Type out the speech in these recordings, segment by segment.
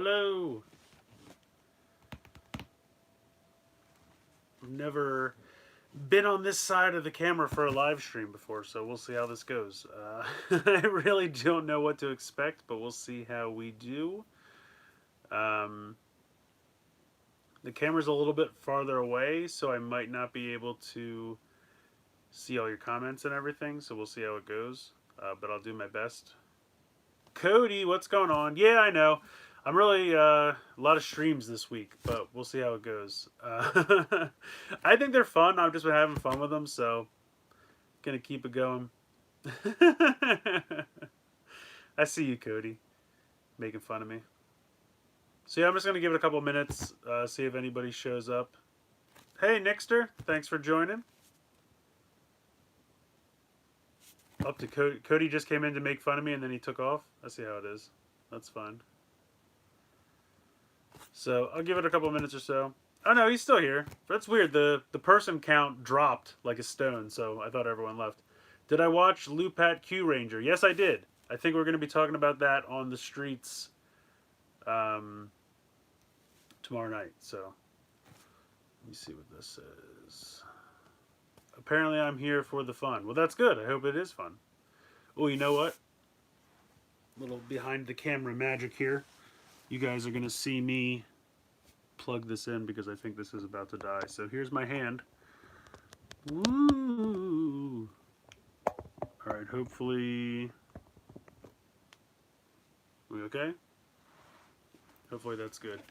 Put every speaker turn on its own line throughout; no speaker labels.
Hello. I've never been on this side of the camera for a live stream before, so we'll see how this goes. I really don't know what to expect, but we'll see how we do. The camera's a little bit farther away, so I might not be able to see all your comments and everything, so we'll see how it goes. But I'll do my best. Cody, what's going on? Yeah, I know. I'm really a lot of streams this week, but we'll see how it goes. I think they're fun. I've just been having fun with them, so gonna keep it going. I see you, Cody, making fun of me. So yeah, I'm just gonna give it a couple minutes, see if anybody shows up. Hey, Nixter, thanks for joining. Up to Cody. Cody just came in to make fun of me, and then he took off. I see how it is. That's fine. So I'll give it a couple minutes or so. Oh no, he's still here. That's weird. The person count dropped like a stone, so I thought everyone left. Did I watch Lupat Q Ranger? Yes, I did. I think we're going to be talking about that on the streets tomorrow night. So let me see what this is. Apparently I'm here for the fun. Well, that's good. I hope it is fun. Oh, you know what? Little behind the camera magic here. You guys are going to see me plug this in because I think this is about to die. So here's my hand. Woo! Alright, hopefully... We okay? Hopefully that's good.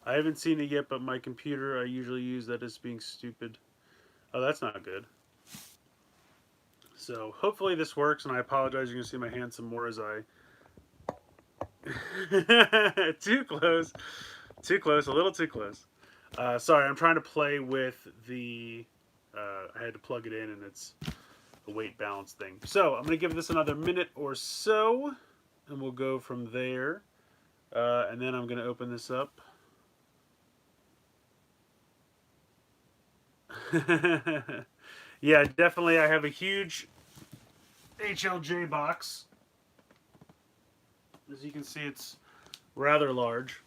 I haven't seen it yet, but my computer I usually use that is being stupid. Oh, that's not good. So hopefully this works, and I apologize. You're going to see my hand some more as I... Too close. Too close. A little too close. Sorry, I'm trying to play with the... I had to plug it in, and it's a weight balance thing. So I'm going to give this another minute or so, and we'll go from there. And then I'm going to open this up. Yeah, definitely. I have a huge HLJ box. As you can see, it's rather large.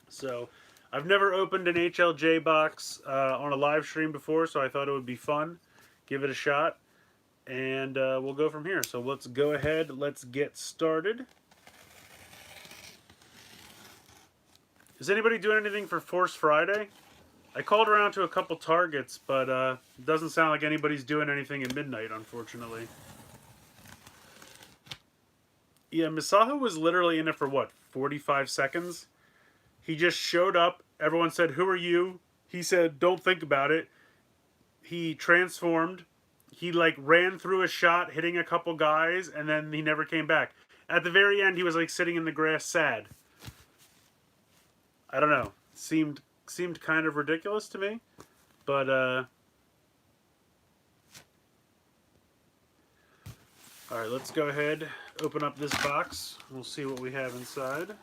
So I've never opened an HLJ box on a live stream before, so I thought it would be fun. Give it a shot, and we'll go from here. So let's go ahead. Let's get started. Is anybody doing anything for Force Friday? I called around to a couple Targets, but it doesn't sound like anybody's doing anything at midnight, unfortunately. Yeah, Misaho was literally in it for, what, 45 seconds? He just showed up. Everyone said, "Who are you?" He said, "Don't think about it." He transformed. He, like, ran through a shot, hitting a couple guys, and then he never came back. At the very end, he was, like, sitting in the grass sad. I don't know. Seemed kind of ridiculous to me. But, alright, let's go ahead, open up this box. We'll see what we have inside.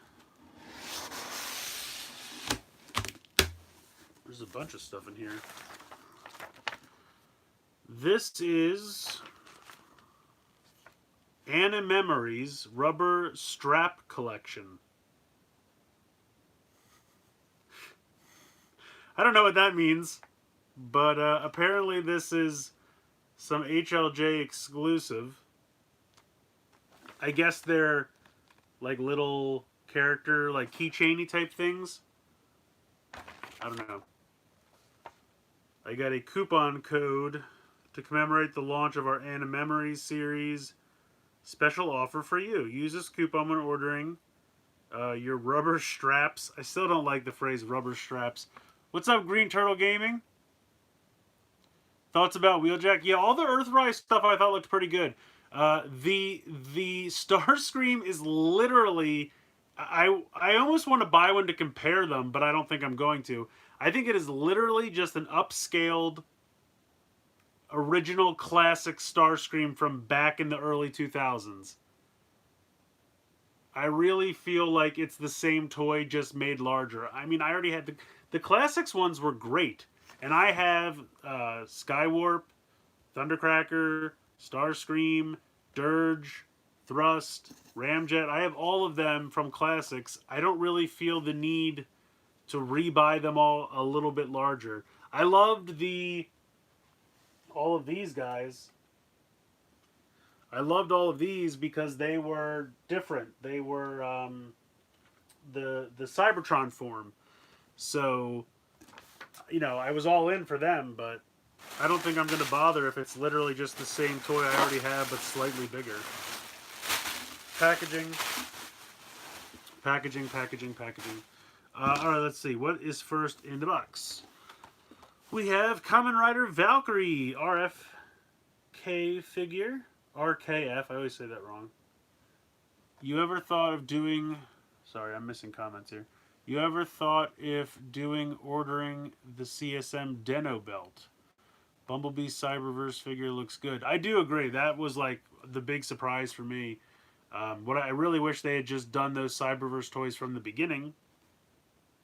There's a bunch of stuff in here. This is Anna Memories Rubber Strap Collection. I don't know what that means, but apparently this is some HLJ exclusive. I guess they're like little character, like keychainy type things. I don't know. I got a coupon code to commemorate the launch of our Anna Memories series. Special offer for you. Use this coupon when ordering your rubber straps. I still don't like the phrase rubber straps. What's up, Green Turtle Gaming? Thoughts about Wheeljack? Yeah, all the Earthrise stuff I thought looked pretty good. The Starscream is literally... I almost want to buy one to compare them, but I don't think I'm going to. I think it is literally just an upscaled, original classic Starscream from back in the early 2000s. I really feel like it's the same toy, just made larger. I mean, I already had the classics ones were great. And I have Skywarp, Thundercracker, Starscream, Dirge, Thrust, Ramjet. I have all of them from Classics. I don't really feel the need to rebuy them all a little bit larger. I loved all of these guys. I loved all of these because they were different. They were the Cybertron form. So, you know, I was all in for them, but I don't think I'm going to bother if it's literally just the same toy I already have, but slightly bigger. Packaging. Packaging, packaging, packaging. Alright, let's see. What is first in the box? We have Kamen Rider Valkyrie RFK figure. RKF, I always say that wrong. You ever thought of doing... Sorry, I'm missing comments here. You ever thought if ordering the CSM Deno belt? Bumblebee Cyberverse figure looks good. I do agree. That was like the big surprise for me. What I really wish they had just done those Cyberverse toys from the beginning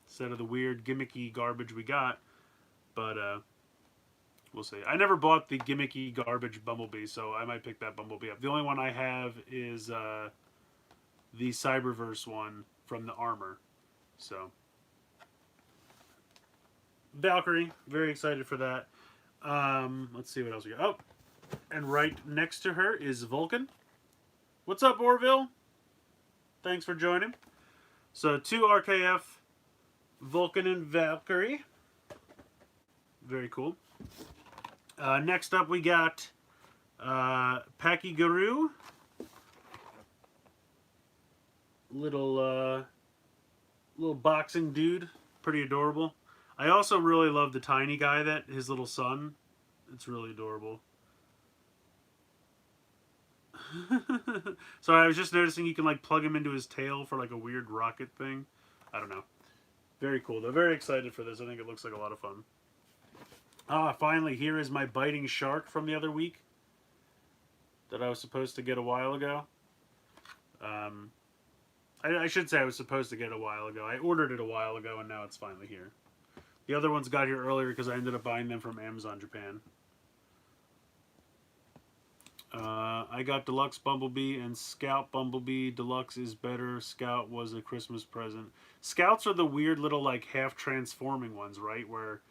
instead of the weird gimmicky garbage we got. But we'll see. I never bought the gimmicky garbage Bumblebee, so I might pick that Bumblebee up. The only one I have is the Cyberverse one from the armor. So, Valkyrie, very excited for that. Let's see what else we got. Oh, and right next to her is Vulcan. What's up, Orville? Thanks for joining. So, 2 RKF, Vulcan and Valkyrie. Very cool. Next up, we got Pakiguru. Little boxing dude. Pretty adorable. I also really love the tiny guy, his little son. It's really adorable. Sorry, I was just noticing you can like plug him into his tail for like a weird rocket thing. I don't know. Very cool though. Very excited for this. I think it looks like a lot of fun. Finally, here is my biting shark from the other week that I was supposed to get a while ago. I should say I was supposed to get a while ago. I ordered it a while ago, and now it's finally here. The other ones got here earlier because I ended up buying them from Amazon Japan. I got Deluxe Bumblebee and Scout Bumblebee. Deluxe is better. Scout was a Christmas present. Scouts are the weird little, like, half-transforming ones, right? Where,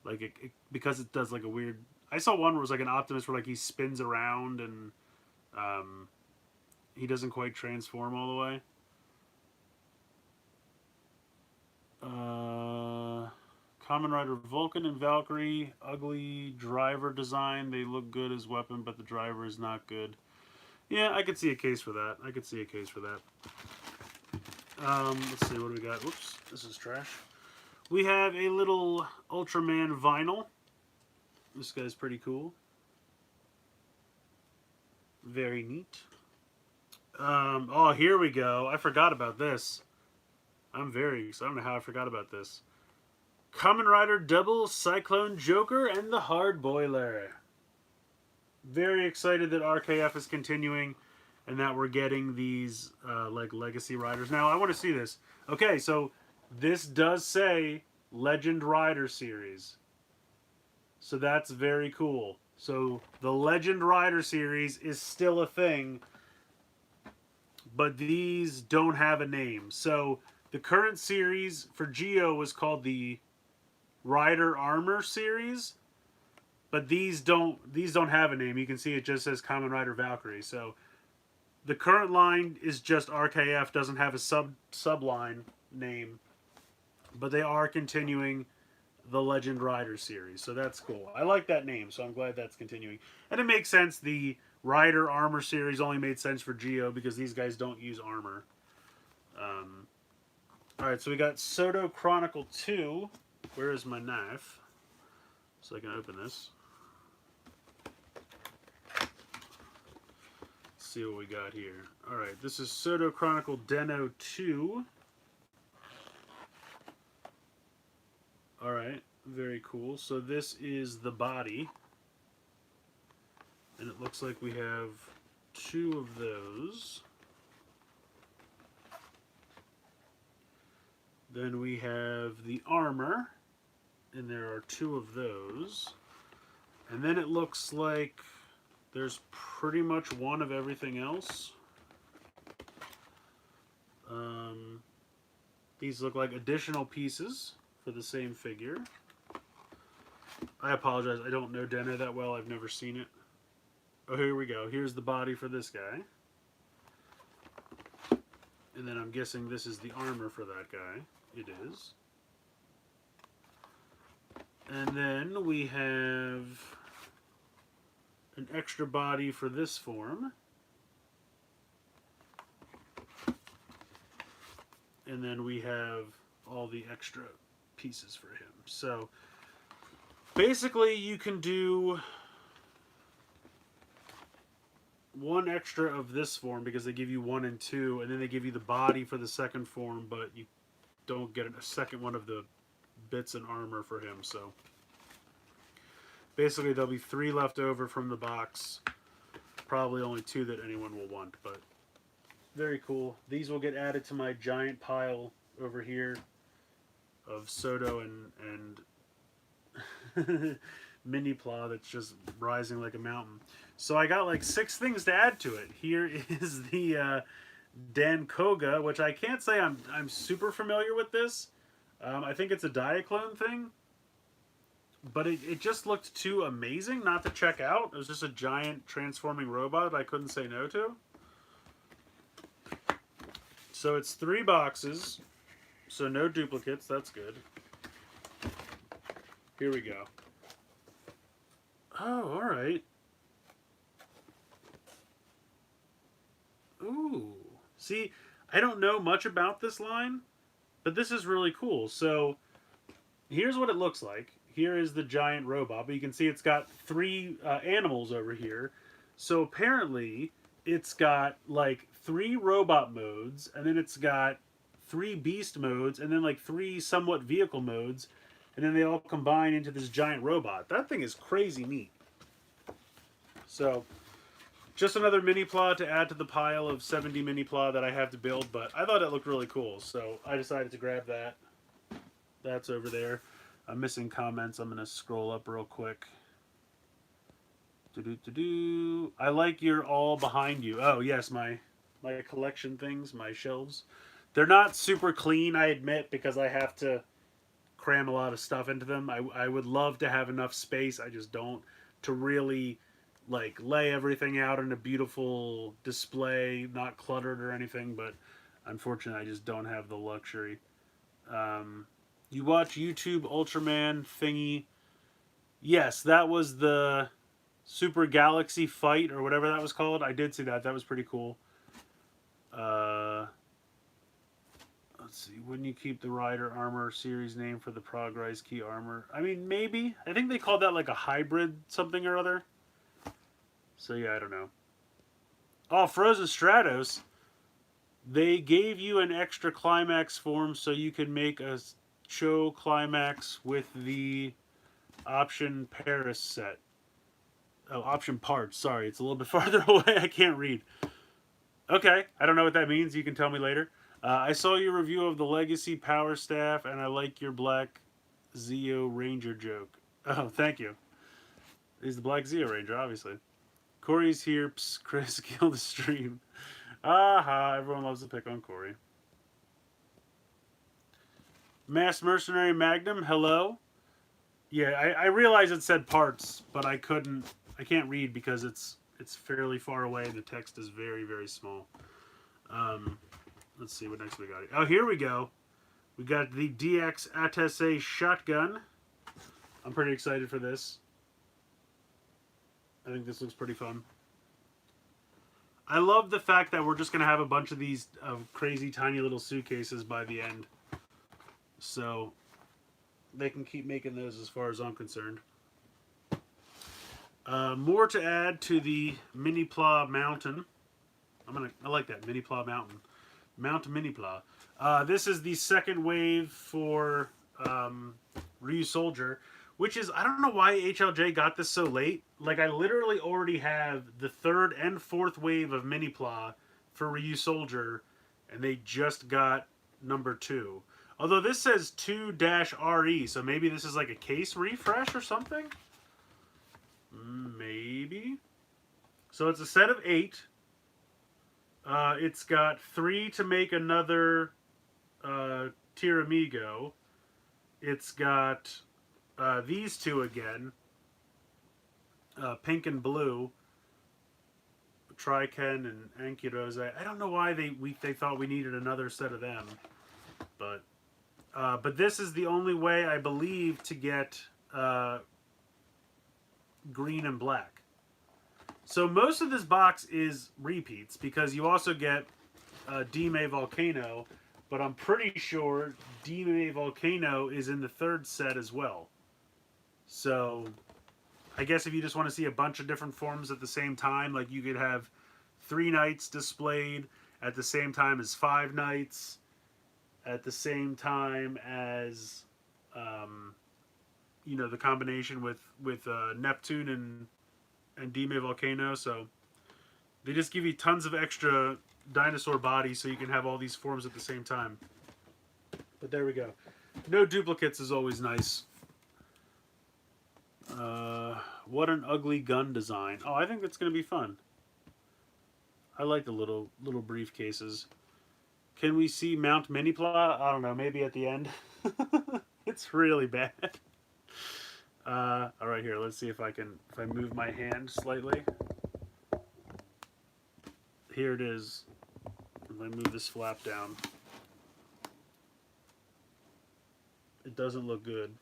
like, because it does, like, a weird... I saw one where it was, like, an Optimus where, like, he spins around and he doesn't quite transform all the way. Kamen Rider Vulcan and Valkyrie, ugly driver design. They look good as weapon, but the driver is not good. Yeah, I could see a case for that. I could see a case for that. Let's see, what do we got? Whoops, this is trash. We have a little Ultraman vinyl. This guy's pretty cool. Very neat. Oh, here we go. I forgot about this. I'm very excited. I don't know how I forgot about this. Kamen Rider Double Cyclone Joker and the Hard Boiler. Very excited that RKF is continuing and that we're getting these like Legacy Riders. Now, I want to see this. Okay, so this does say Legend Rider series. So that's very cool. So the Legend Rider series is still a thing, but these don't have a name. So the current series for Geo was called the Rider Armor series, but these don't have a name. You can see it just says Kamen Rider Valkyrie. So the current line is just RKF, doesn't have a subline name, but they are continuing the Legend Rider series. So that's cool. I like that name, so I'm glad that's continuing. And it makes sense. The Rider Armor series only made sense for Geo because these guys don't use armor. Alright, so we got Soto Chronicle 2. Where is my knife? So I can open this. Let's see what we got here. Alright, this is Soto Chronicle Deno 2. Alright, very cool. So this is the body. And it looks like we have 2 of those. Then we have the armor, and there are 2 of those. And then it looks like there's pretty much 1 of everything else. These look like additional pieces for the same figure. I apologize, I don't know Denno that well, I've never seen it. Oh, here we go. Here's the body for this guy. And then I'm guessing this is the armor for that guy. It is. And then we have an extra body for this form. And then we have all the extra pieces for him. So basically you can do one extra of this form because they give you 1 and 2, and then they give you the body for the second form, but you don't get a second one of the bits and armor for him. So basically there'll be 3 left over from the box. Probably only 2 that anyone will want, but very cool. These will get added to my giant pile over here of Soto and Mini-Pla that's just rising like a mountain. So I got like 6 things to add to it. Here is the Dankoga, which I can't say I'm super familiar with this. I think it's a Diaclone thing. But it just looked too amazing not to check out. It was just a giant transforming robot that I couldn't say no to. So it's 3 boxes. So no duplicates, that's good. Here we go. Oh, alright. Ooh. See, I don't know much about this line, but this is really cool. So here's what it looks like. Here is the giant robot, but you can see it's got 3 animals over here. So apparently it's got like 3 robot modes, and then it's got 3 beast modes, and then like 3 somewhat vehicle modes, and then they all combine into this giant robot. That thing is crazy neat. So just another Mini-Pla to add to the pile of 70 Mini-Pla that I have to build, but I thought it looked really cool, so I decided to grab that. That's over there. I'm missing comments. I'm going to scroll up real quick. I like your all behind you. Oh, yes, my collection things, my shelves. They're not super clean, I admit, because I have to cram a lot of stuff into them. I would love to have enough space. I just don't, to really like lay everything out in a beautiful display, not cluttered or anything, but unfortunately I just don't have the luxury. You watch YouTube Ultraman thingy. Yes, that was the Super Galaxy Fight or whatever that was called. I did see that. That was pretty cool. Let's see. Wouldn't you keep the Rider Armor series name for the Progrise Key Armor? I mean, maybe. I think they called that like a hybrid something or other. So yeah, I don't know. Oh, Frozen Stratos. They gave you an extra Climax form so you could make a Show Climax with the Option Paris set. Oh, Option Parts. Sorry, it's a little bit farther away. I can't read. Okay, I don't know what that means. You can tell me later. I saw your review of the Legacy Power Staff, and I like your Black Zeo Ranger joke. Oh, thank you. He's the Black Zeo Ranger, obviously. Corey's here. Psst, Chris, kill the stream. Aha, everyone loves to pick on Corey. Mass Mercenary Magnum, hello. Yeah, I realized it said parts, but I can't read because it's fairly far away and the text is very, very small. Let's see what next we got. Oh, here we go. We got the DX Attaché shotgun. I'm pretty excited for this. I think this looks pretty fun. I love the fact that we're just going to have a bunch of these crazy tiny little suitcases by the end. So they can keep making those as far as I'm concerned. More to add to the Mini-Pla Mountain. I like that, Mini-Pla Mountain. Mount Mini-Pla. This is the second wave for Ryusoulger, which is, I don't know why HLJ got this so late. Like, I literally already have the 3rd and 4th wave of Mini-Pla for Ryusoulger, and they just got number 2. Although this says 2-RE, so maybe this is like a case refresh or something? Maybe. So it's a set of 8. It's got 3 to make another Tiramigo. It's got these two again, pink and blue, Triken and Ankyrose. I don't know why they thought we needed another set of them, but this is the only way I believe to get green and black. So most of this box is repeats because you also get Dime Volcano, but I'm pretty sure Dime Volcano is in the third set as well. So I guess if you just want to see a bunch of different forms at the same time, like you could have 3 knights displayed at the same time as 5 knights, at the same time as, you know, the combination with Neptune and Dime Volcano. So they just give you tons of extra dinosaur bodies so you can have all these forms at the same time. But there we go. No duplicates is always nice. What an ugly gun design. Oh, I think that's going to be fun. I like the little briefcases. Can we see Mount Mini-Pla? I don't know, maybe at the end. It's really bad. Alright, here, let's see if I move my hand slightly. Here it is. If I move this flap down. It doesn't look good,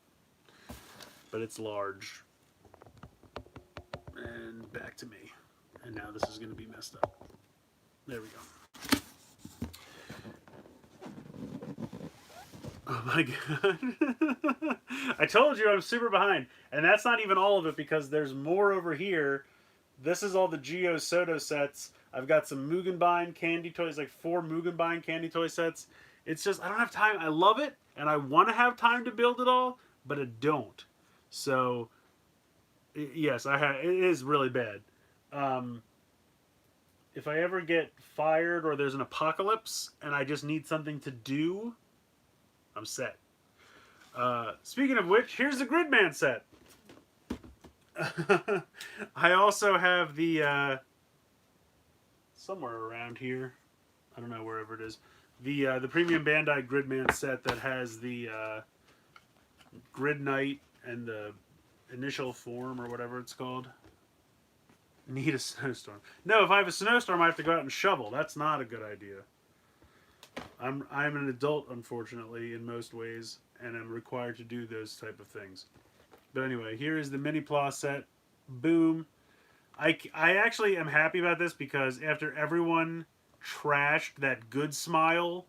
but it's large. And back to me. And now this is going to be messed up. There we go. Oh my god. I told you I'm super behind. And that's not even all of it because there's more over here. This is all the Geo Soto sets. I've got some Mugenbein candy toys, like 4 Mugenbein candy toy sets. It's just, I don't have time. I love it, and I want to have time to build it all, but I don't. So, yes, it is really bad. If I ever get fired or there's an apocalypse and I just need something to do, I'm set. Speaking of which, here's the Gridman set. I also have the somewhere around here, I don't know, wherever it is, the Premium Bandai Gridman set that has the Grid Knight and the initial form or whatever it's called. Need a snowstorm. No, if I have a snowstorm, I have to go out and shovel. That's not a good idea. I'm an adult, unfortunately, in most ways, and I'm required to do those type of things. But anyway, here is the Mini-Pla set. Boom. I actually am happy about this because after everyone trashed that Good Smile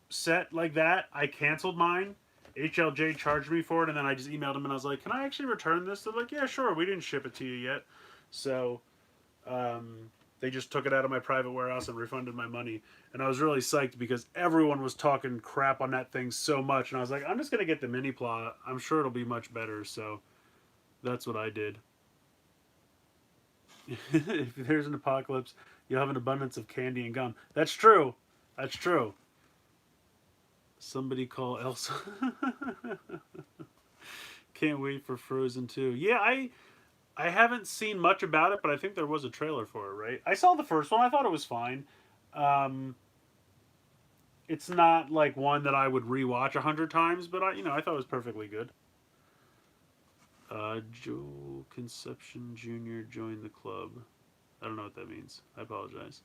set like that, I canceled mine. HLJ charged me for it, and then I just emailed them and I was like, can I actually return this? They're like, yeah, sure, we didn't ship it to you yet. So they just took it out of my private warehouse and refunded my money. And I was really psyched because everyone was talking crap on that thing so much. And I was like, I'm just going to get the Mini-Pla. I'm sure it'll be much better. So that's what I did. If there's an apocalypse, you'll have an abundance of candy and gum. That's true. That's true. Somebody call Elsa. Can't wait for Frozen 2. Yeah, I haven't seen much about it, but I think there was a trailer for it, right? I saw the first one. I thought it was fine. It's not like one that I would rewatch 100 times, but I thought it was perfectly good. Joel Conception Jr. joined the club. I don't know what that means. I apologize.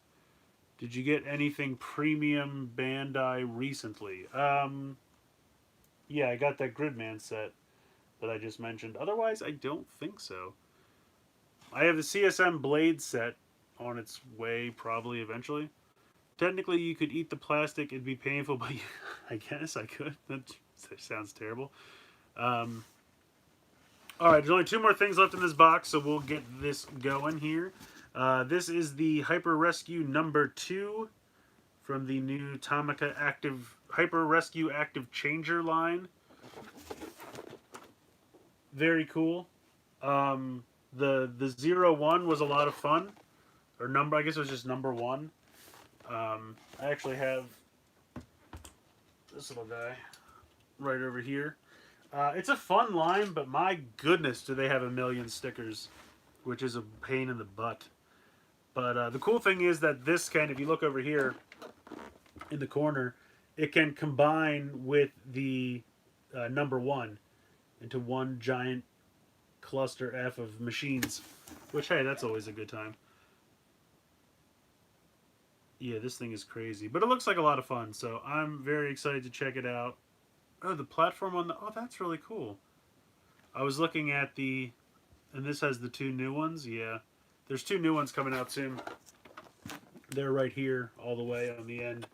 Did you get anything Premium Bandai recently? Yeah, I got that Gridman set that I just mentioned. Otherwise, I don't think so. I have the CSM Blade set on its way, probably, eventually. Technically, you could eat the plastic. It'd be painful, but I guess I could. That sounds terrible. Alright, there's only 2 more things left in this box, so we'll get this going here. This is the Hyper Rescue number 2 from the new Tomica Hyper Rescue Active Changer line. Very cool. The 01 was a lot of fun. Or I guess it was just number 1. I actually have this little guy right over here. It's a fun line, but my goodness, do they have a million stickers, which is a pain in the butt. But the cool thing is that this if you look over here in the corner, it can combine with the number one into one giant cluster F of machines. Which, hey, that's always a good time. Yeah, this thing is crazy, but it looks like a lot of fun. So I'm very excited to check it out. Oh, the platform on the that's really cool. I was looking at the, and this has the two new ones. Yeah, there's two new ones coming out soon. They're right here, all the way on the end.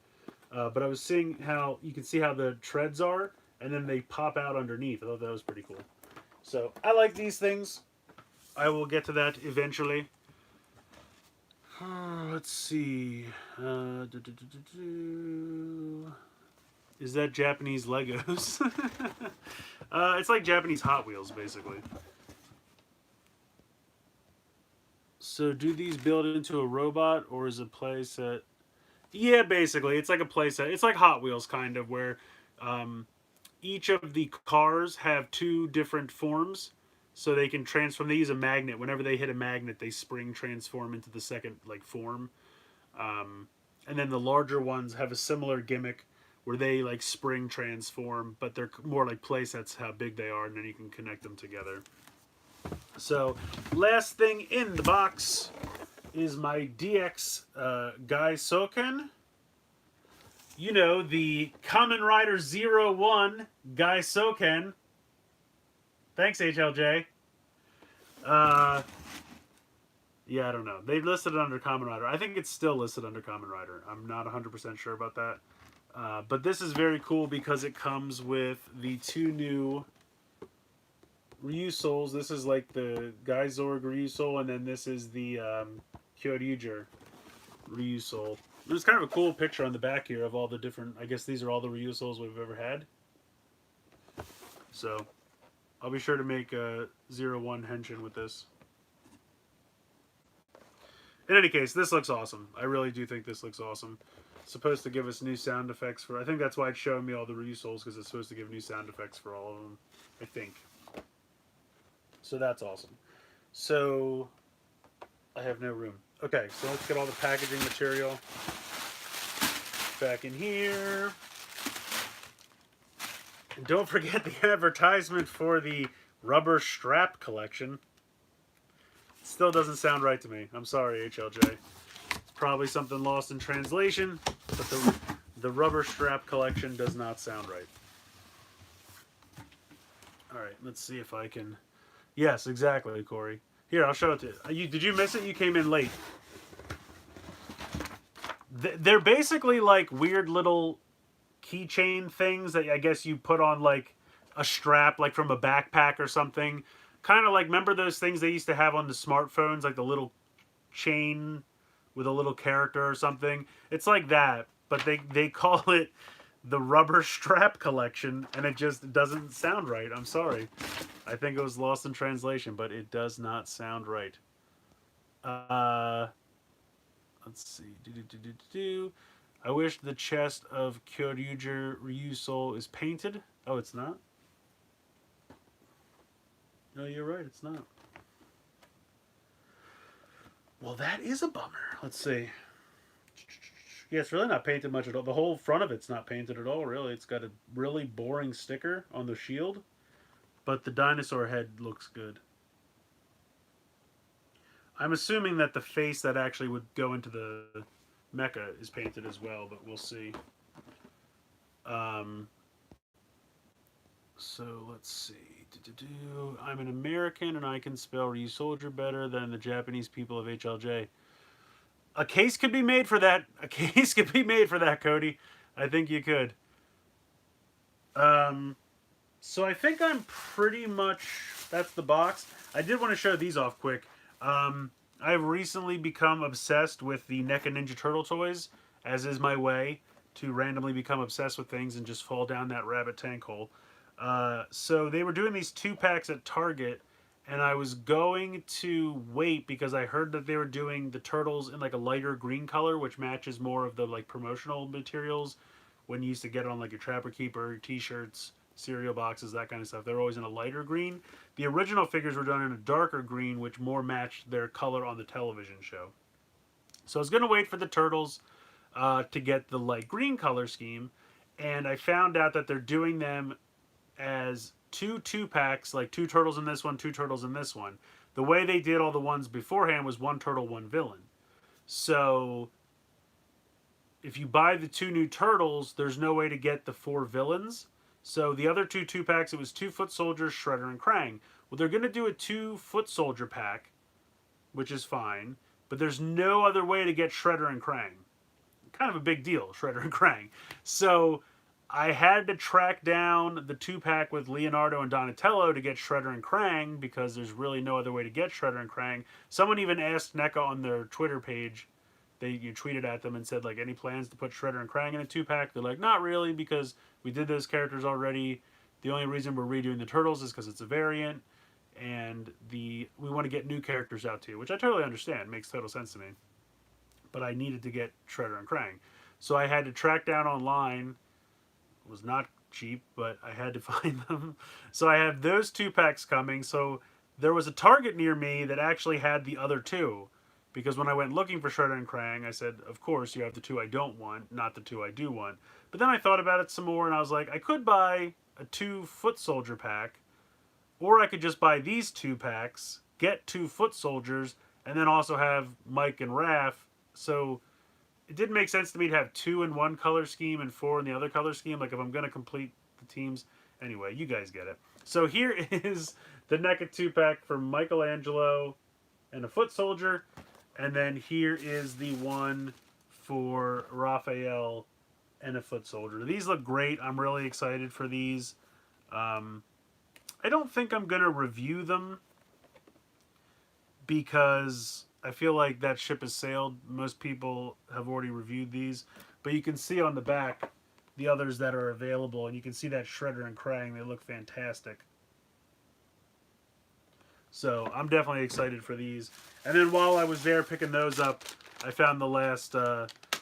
But I was seeing how you can see how the treads are, and then they pop out underneath. I thought that was pretty cool. So I like these things. I will get to that eventually. Let's see. Is that Japanese Legos? It's like Japanese Hot Wheels, basically. So do these build into a robot, or is it playset? Yeah, basically, it's like a playset. It's like Hot Wheels, kind of, where each of the cars have two different forms, so they can transform. They use a magnet. Whenever they hit a magnet, they spring transform into the second like form. And then the larger ones have a similar gimmick where they like spring transform, but they're more like playsets how big they are, and then you can connect them together. So, last thing in the box is my DX Gai Soken. You know, the Kamen Rider 01 Gai Soken. Thanks, HLJ. Yeah, I don't know. They've listed it under Kamen Rider. I think it's still listed under Kamen Rider. I'm not 100% sure about that. But this is very cool because it comes with the two new Ryu Souls. This is like the Gai Zorg Ryu Soul, and then this is the Ryusoulger Ryu Soul. There's kind of a cool picture on the back here of all the different, I guess these are all the Ryu Souls we've ever had. So, I'll be sure to make a 01 Henshin with this. In any case, this looks awesome. I really do think this looks awesome. It's supposed to give us new sound effects for... I think that's why it's showing me all the Ryu Souls, because it's supposed to give new sound effects for all of them. I think. So that's awesome. So, I have no room. Okay, so let's get all the packaging material back in here. And don't forget the advertisement for the rubber strap collection. Still doesn't sound right to me. I'm sorry, HLJ. It's probably something lost in translation, but the rubber strap collection does not sound right. All right, let's see if I can... Yes, exactly, Corey. Here, I'll show it to you. Did you miss it? You came in late. They're basically like weird little keychain things that I guess you put on like a strap, like from a backpack or something. Kind of like, remember those things they used to have on the smartphones, like the little chain with a little character or something? It's like that, but they call it the rubber strap collection, and it just doesn't sound right. I'm sorry. I think it was lost in translation, but it does not sound right. Let's see. I wish the chest of Kyoryuger Ryu Soul is painted. Oh, it's not? No, you're right, it's not. Well, that is a bummer. Let's see. Yeah, it's really not painted much at all. The whole front of it's not painted at all, really. It's got a really boring sticker on the shield, but the dinosaur head looks good. I'm assuming that the face that actually would go into the mecha is painted as well, but we'll see. So let's see. I'm an American and I can spell Ryusoulger better than the Japanese people of HLJ. A case could be made for that. A case could be made for that, Cody. I think you could. So I think I'm pretty much... That's the box. I did want to show these off quick. I've recently become obsessed with the NECA Ninja Turtle toys, as is my way to randomly become obsessed with things and just fall down that rabbit tank hole. So they were doing these 2-packs at Target, and I was going to wait because I heard that they were doing the turtles in like a lighter green color, which matches more of the like promotional materials when you used to get it on like your Trapper Keeper t-shirts, cereal boxes, that kind of stuff. They're always in a lighter green. The original figures were done in a darker green, which more matched their color on the television show. So I was going to wait for the turtles to get the light green color scheme. and I found out that they're doing them as two packs, like 2 turtles in this one, 2 turtles in this one. The way they did all the ones beforehand was 1 turtle, 1 villain. So if you buy the 2 new turtles, there's no way to get the 4 villains. So the other 2 packs, it was 2 foot soldiers, Shredder and Krang. Well, they're going to do a 2 foot soldier pack, which is fine, but there's no other way to get Shredder and Krang. Kind of a big deal, Shredder and Krang. So I had to track down the 2 pack with Leonardo and Donatello to get Shredder and Krang, because there's really no other way to get Shredder and Krang. Someone even asked NECA on their Twitter page, you tweeted at them and said, like, any plans to put Shredder and Krang in a 2 pack? They're like, not really, because we did those characters already. The only reason we're redoing the Turtles is because it's a variant, and we want to get new characters out too, which I totally understand. It makes total sense to me. But I needed to get Shredder and Krang. So I had to track down online. It was not cheap, but I had to find them. So I have those 2 packs coming. So there was a Target near me that actually had the other 2. Because when I went looking for Shredder and Krang, I said, of course, you have the 2 I don't want, not the 2 I do want. But then I thought about it some more, and I was like, I could buy a 2 foot soldier pack, or I could just buy these 2 packs, get 2 foot soldiers, and then also have Mike and Raph. So it didn't make sense to me to have 2 in one color scheme and 4 in the other color scheme. Like, if I'm going to complete the teams. Anyway, you guys get it. So here is the NECA 2 pack for Michelangelo and a foot soldier. And then here is the one for Raphael and a foot soldier. These look great. I'm really excited for these. I don't think I'm going to review them, because I feel like that ship has sailed. Most people have already reviewed these. But you can see on the back the others that are available. And you can see that Shredder and Krang. They look fantastic. So I'm definitely excited for these. And then while I was there picking those up, I found the last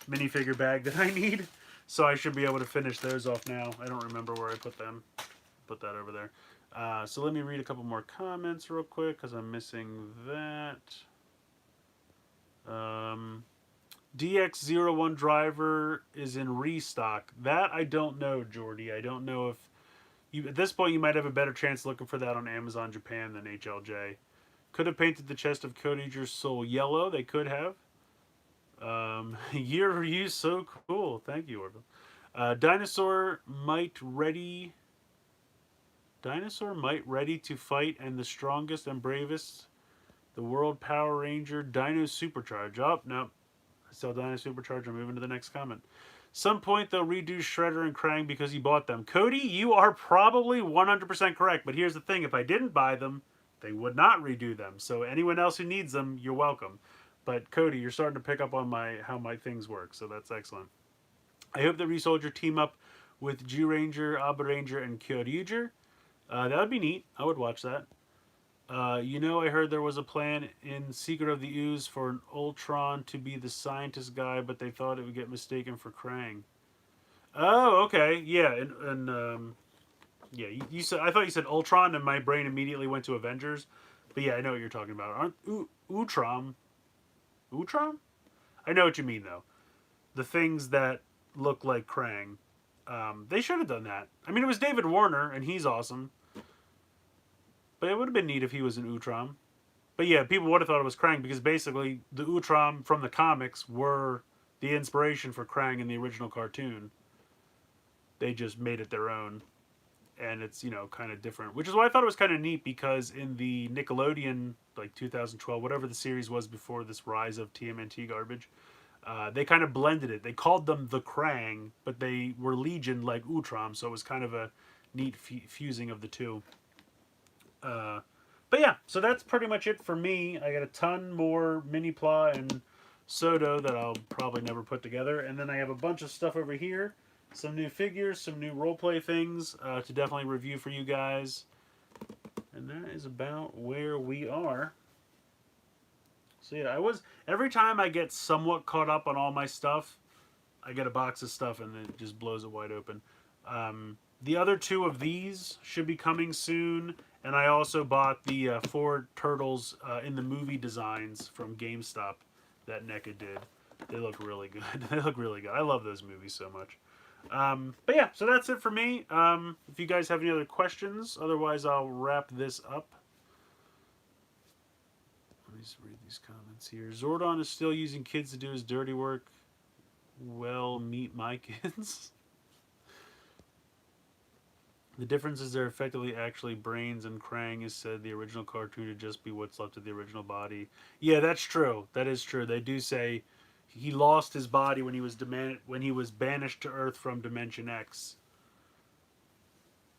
minifigure bag that I need. So I should be able to finish those off now. I don't remember where I put them. Put that over there. So let me read a couple more comments real quick, because I'm missing that. DX01 driver is in restock. That I don't know, Jordy. I don't know if... at this point, you might have a better chance looking for that on Amazon Japan than HLJ. Could have painted the chest of Ryu Soul yellow. They could have. Ryu so cool. Thank you, Orville. Dinosaur might ready to fight, and the strongest and bravest, the World Power Ranger Dino Supercharge. Oh, no. I still Dino Supercharge. I'm moving to the next comment. Some point they'll redo Shredder and Krang because he bought them. Cody, you are probably 100% correct, but here's the thing. If I didn't buy them, they would not redo them. So anyone else who needs them, you're welcome. But Cody, you're starting to pick up on how my things work, so that's excellent. I hope the Ryusoulger team up with G-Ranger, Abba Ranger, and Kyoryuger. That would be neat. I would watch that. I heard there was a plan in Secret of the Ooze for an Ultron to be the scientist guy, but they thought it would get mistaken for Krang. Oh, okay. Yeah, you said, I thought you said Ultron, and my brain immediately went to Avengers. But yeah, I know what you're talking about. Utrom? I know what you mean, though. The things that look like Krang. They should have done that. I mean, it was David Warner, and he's awesome. But it would have been neat if he was an Utrom. But yeah, people would have thought it was Krang, because basically the Utrom from the comics were the inspiration for Krang in the original cartoon. They just made it their own. And it's, kind of different. Which is why I thought it was kind of neat, because in the Nickelodeon, like 2012, whatever the series was before this rise of TMNT garbage, they kind of blended it. They called them the Krang, but they were Legion like Utrom, so it was kind of a neat fusing of the two. But yeah, so that's pretty much it for me. I got a ton more Mini-Pla and Soto that I'll probably never put together. And then I have a bunch of stuff over here. Some new figures, some new roleplay things to definitely review for you guys. And that is about where we are. So yeah, every time I get somewhat caught up on all my stuff, I get a box of stuff and it just blows it wide open. The other 2 of these should be coming soon. And I also bought the 4 turtles in the movie designs from GameStop that NECA did. They look really good. They look really good. I love those movies so much. But yeah, so that's it for me. If you guys have any other questions, otherwise I'll wrap this up. Let me just read these comments here. Zordon is still using kids to do his dirty work. Well, meet my kids. The difference is they're effectively actually brains, and Krang is said the original cartoon to just be what's left of the original body. Yeah, that's true. That is true. They do say he lost his body when he was banished to Earth from Dimension X.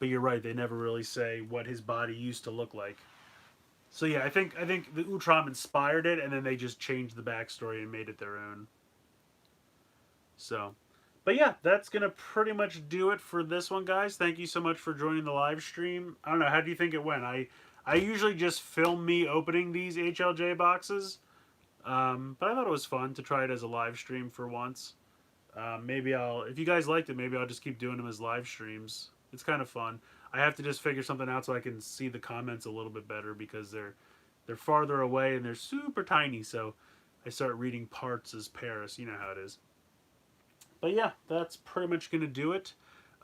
But you're right. They never really say what his body used to look like. So yeah, I think the Utrom inspired it, and then they just changed the backstory and made it their own. So, but yeah, that's gonna pretty much do it for this one, guys. Thank you so much for joining the live stream. I don't know, how do you think it went? I usually just film me opening these HLJ boxes, but I thought it was fun to try it as a live stream for once. Maybe if you guys liked it, maybe I'll just keep doing them as live streams. It's kind of fun. I have to just figure something out so I can see the comments a little bit better because they're farther away and they're super tiny. So I start reading parts as Paris. You know how it is. But yeah, that's pretty much going to do it.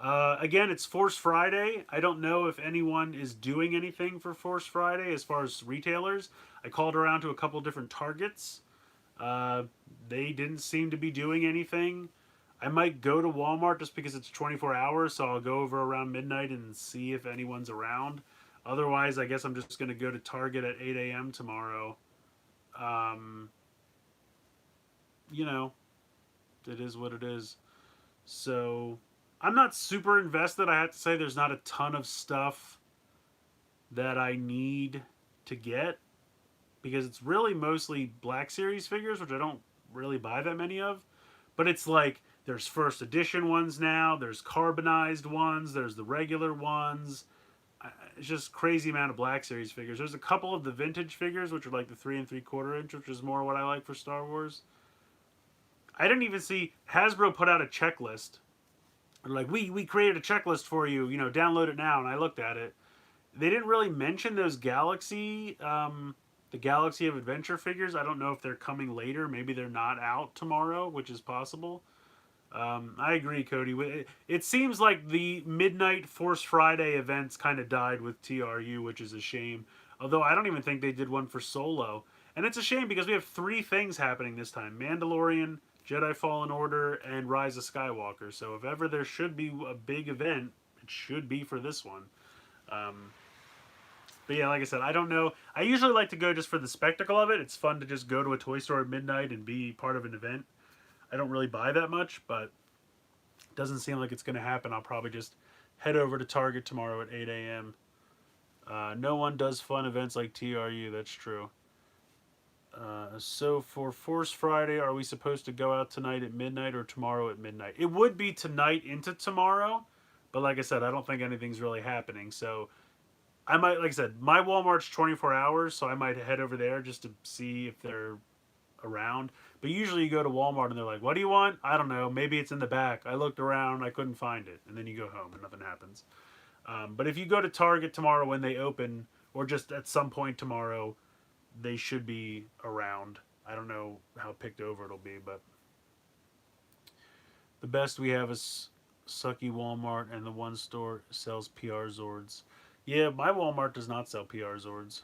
Again, it's Force Friday. I don't know if anyone is doing anything for Force Friday as far as retailers. I called around to a couple different Targets. They didn't seem to be doing anything. I might go to Walmart just because it's 24 hours, so I'll go over around midnight and see if anyone's around. Otherwise, I guess I'm just going to go to Target at 8 a.m. tomorrow. You know, it is what it is. So, I'm not super invested. I have to say there's not a ton of stuff that I need to get because it's really mostly Black Series figures, which I don't really buy that many of. But it's like there's first edition ones now, there's carbonized ones, there's the regular ones. It's just crazy amount of Black Series figures. There's a couple of the vintage figures, which are like the 3 3/4 inch, which is more what I like for Star Wars. I didn't even see Hasbro put out a checklist. Like we created a checklist for you, you know, download it now. And I looked at it. They didn't really mention those Galaxy, the Galaxy of Adventure figures. I don't know if they're coming later. Maybe they're not out tomorrow, which is possible. I agree, Cody. It seems like the Midnight Force Friday events kind of died with TRU, which is a shame. Although I don't even think they did one for Solo. And it's a shame because we have 3 things happening this time. Mandalorian, Jedi Fallen Order, and Rise of Skywalker. So if ever there should be a big event, it should be for this one. But yeah, like I said, I don't know. I usually like to go just for the spectacle of it. It's fun to just go to a toy store at midnight and be part of an event. I don't really buy that much, but it doesn't seem like it's going to happen. I'll probably just head over to Target tomorrow at 8 a.m. No one does fun events like TRU. That's true. So for Force Friday, are we supposed to go out tonight at midnight or tomorrow at midnight? It would be tonight into tomorrow, but like I said, I don't think anything's really happening. So I might, like I said, my Walmart's 24 hours, so I might head over there just to see if they're around. But usually you go to Walmart and they're like, what do you want? I don't know. Maybe it's in the back. I looked around. I couldn't find it. And then you go home and nothing happens. But if you go to Target tomorrow when they open, or just at some point tomorrow, they should be around. I don't know how picked over it'll be, but the best we have is sucky Walmart, and the one store sells PR Zords. Yeah, my Walmart does not sell PR Zords.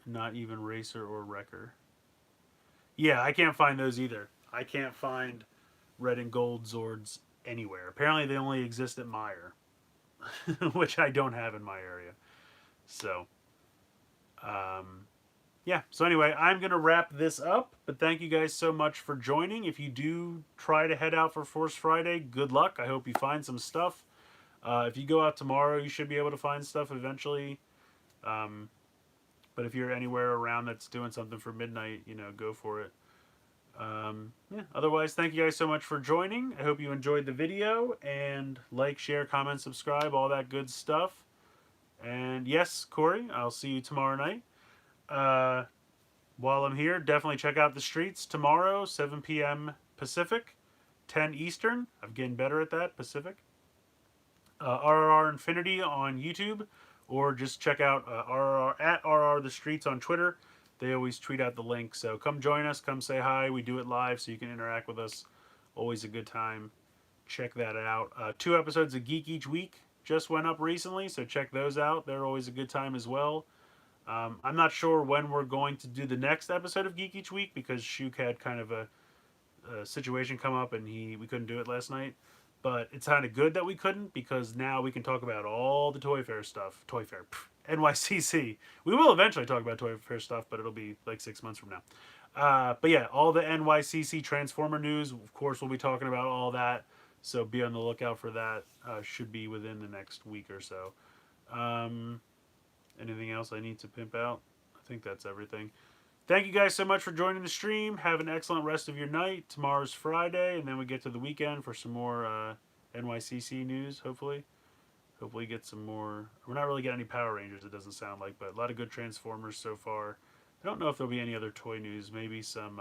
Not even Racer or Wrecker. Yeah, I can't find those either. I can't find red and gold Zords anywhere. Apparently they only exist at Meijer, which I don't have in my area. So, yeah. So anyway, I'm going to wrap this up, but thank you guys so much for joining. If you do try to head out for Force Friday, good luck. I hope you find some stuff. If you go out tomorrow, you should be able to find stuff eventually. But if you're anywhere around that's doing something for midnight, you know, go for it. Yeah. Otherwise, thank you guys so much for joining. I hope you enjoyed the video, and like, share, comment, subscribe, all that good stuff. And yes, Corey, I'll see you tomorrow night. While I'm here, definitely check out the streets tomorrow, 7 p.m. Pacific, 10 Eastern. I'm getting better at that, Pacific. RRR Infinity on YouTube, or just check out RRR at RRR The Streets on Twitter. They always tweet out the link, so come join us, come say hi. We do it live, so you can interact with us. Always a good time check that out. 2 episodes of Geek Each Week just went up recently, so check those out. They're always a good time as well. I'm not sure when we're going to do the next episode of Geek Each Week because Shuk had kind of a situation come up and we couldn't do it last night. But it's kind of good that we couldn't because now we can talk about all the Toy Fair stuff. Toy Fair, NYCC. We will eventually talk about Toy Fair stuff, but it'll be like 6 months from now. But yeah, all the NYCC Transformer news. Of course, we'll be talking about all that. So be on the lookout for that. Should be within the next week or so. Anything else I need to pimp out? I think that's everything. Thank you guys so much for joining the stream. Have an excellent rest of your night. Tomorrow's Friday, and then we get to the weekend for some more NYCC news, hopefully. Hopefully get some more. We're not really getting any Power Rangers, it doesn't sound like, but a lot of good Transformers so far. I don't know if there'll be any other toy news. Maybe some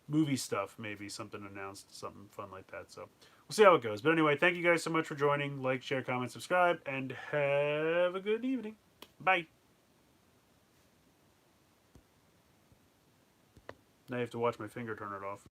movie stuff, maybe something announced, something fun like that. So we'll see how it goes. But anyway, thank you guys so much for joining. Like, share, comment, subscribe, and have a good evening. Bye. Now you have to watch my finger turn it off.